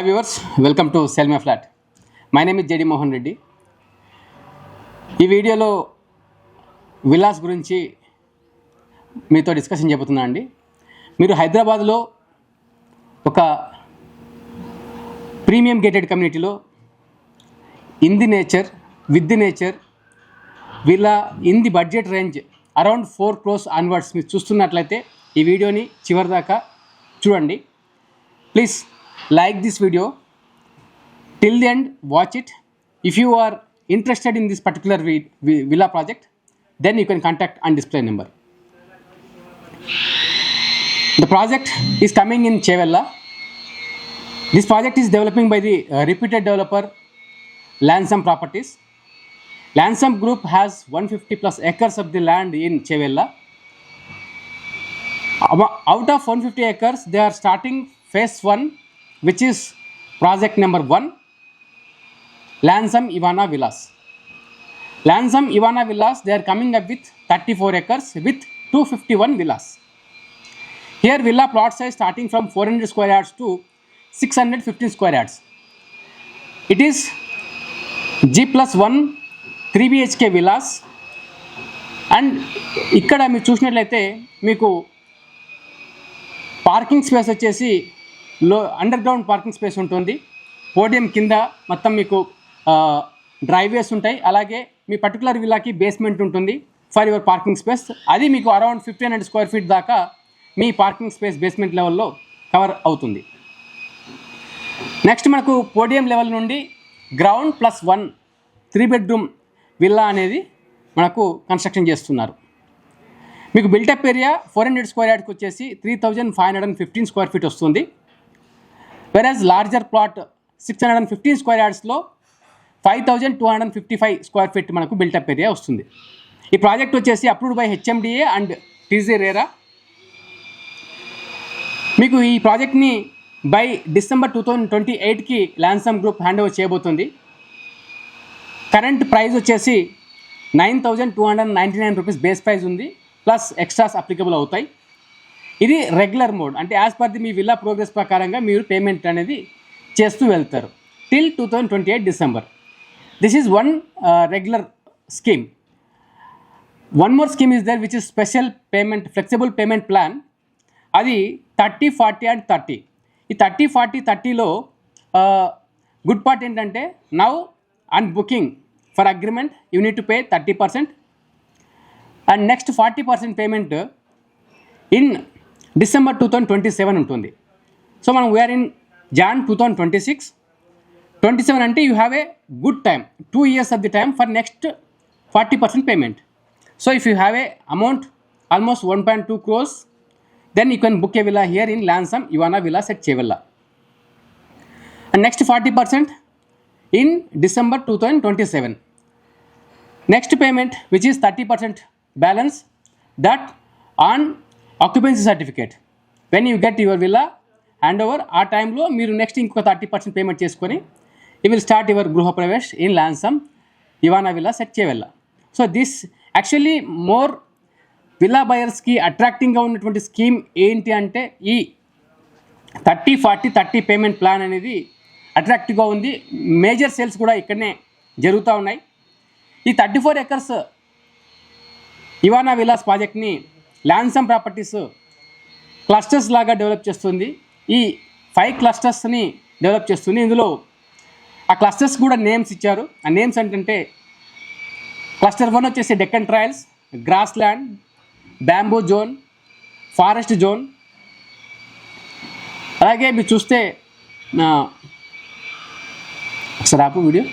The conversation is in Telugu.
Hi viewers, welcome to Sell My Flat. My name is JD Mohan Reddy. ఈ వీడియోలో విల్లాస్ గురించి మీతో డిస్కషన్ చేయబోతున్నా అండి. మీరు హైదరాబాద్లో ఒక ప్రీమియం గేటెడ్ కమ్యూనిటీలో in the nature, with the nature villa in the budget range around 4 crores onwards మీరు చూస్తున్నట్లయితే ఈ వీడియోని చివరి దాకా చూడండి. Please like this video till the end, watch it. If you are interested in this particular villa project, then you can contact on display number. The project is coming in Chevella. This project is developing by the reputed developer Lansam Properties. Lansam Group has 150 plus acres of the land in Chevella. Out of 150 acres, they are starting phase 1, which is project number 1, Lansam Ivana Villas. Lansam Ivana Villas, they are coming up with 34 acres with 251 villas. Here villa plot size starting from 400 square yards to 615 square yards. It is G+1 3 BHK villas, and ikkada meer chusinattlaithe meeku parking space వచ్చేసి అండర్ గ్రౌండ్ పార్కింగ్ స్పేస్ ఉంటుంది. పోడియం కింద మొత్తం మీకు డ్రైవేస్ ఉంటాయి. అలాగే మీ పర్టికులర్ విల్లాకి బేస్మెంట్ ఉంటుంది ఫర్ యువర్ పార్కింగ్ స్పేస్. అది మీకు అరౌండ్ 1500 స్క్వేర్ ఫీట్ దాకా మీ పార్కింగ్ స్పేస్ బేస్మెంట్ లెవెల్లో కవర్ అవుతుంది. నెక్స్ట్ మనకు పోడియం లెవెల్ నుండి గ్రౌండ్ +1 3 bedroom విల్లా అనేది మనకు కన్స్ట్రక్షన్ చేస్తున్నారు. మీకు బిల్టప్ ఏరియా 400 స్క్వేర్ యార్డ్కి వచ్చేసి 3515 స్క్వేర్ ఫీట్ వస్తుంది. whereas larger plot 615 square yardsలో 5255 స్క్వేర్ ఫీట్ మనకు బిల్టప్ ఏరియా వస్తుంది. ఈ ప్రాజెక్ట్ వచ్చేసి approved by HMDA and TZ RERA. మీకు ఈ ప్రాజెక్ట్ని బై డిసెంబర్ 2028కి లాన్సమ్ గ్రూప్ హ్యాండ్ ఓవర్ చేయబోతుంది. కరెంట్ ప్రైస్ వచ్చేసి 9299 రూపీస్ బేస్ ప్రైస్ ఉంది, ప్లస్ ఎక్స్ట్రాస్ అప్లికబుల్ అవుతాయి. ఇది రెగ్యులర్ మోడ్, అంటే యాజ్ పర్ ది మీ విల్లా ప్రోగ్రెస్ ప్రకారంగా మీరు పేమెంట్ అనేది చేస్తూ వెళ్తారు till 2028 December. This is one regular scheme. One more scheme is there which is special payment flexible payment plan. అది 30, 40 and 30. ఈ 30, 40, 30లో గుడ్ పార్ట్ ఏంటంటే now on booking for agreement you need to pay 30% and next 40% payment in December 2027 ఉంటుంది. సో మనం వీఆర్ ఇన్ Jan 2026 అంటే you have a good time, 2 years of the time for next 40% payment. So if you have a amount almost 1.2 crores, then you can book a villa here in Lansam Ivana Villas at Chevella. And next 40% in December 2027. Next payment, which is 30% balance, that on occupancy certificate. When you get your villa hand over, ఆ టైంలో మీరు నెక్స్ట్ ఇంకొక 30% పేమెంట్ చేసుకొని యూ విల్ స్టార్ట్ యువర్ గృహప్రవేశ్ in Lansum Ivana villas at Chevella. So this actually more villa బయర్స్కి అట్రాక్టింగ్గా ఉన్నటువంటి స్కీమ్ ఏంటి అంటే ఈ 30, 40, 30 పేమెంట్ ప్లాన్ అనేది అట్రాక్టివ్గా ఉంది. మేజర్ సేల్స్ కూడా ఇక్కడనే జరుగుతూ ఉన్నాయి. ఈ 34 acres ఇవానా విల్లాస్ ప్రాజెక్ట్ని లాన్సమ్ ప్రాపర్టీస్ క్లస్టర్స్ లాగా డెవలప్ చేస్తుంది. ఈ 5 క్లస్టర్స్ని డెవలప్ చేస్తుంది. ఇందులో ఆ క్లస్టర్స్ కూడా నేమ్స్ ఇచ్చారు. ఆ నేమ్స్ ఏంటంటే క్లస్టర్ 1 వచ్చేసి Deccan trails, grassland, bamboo zone, forest zone. అలాగే మీరు చూస్తే ఒకసారి ఆపు వీడియో.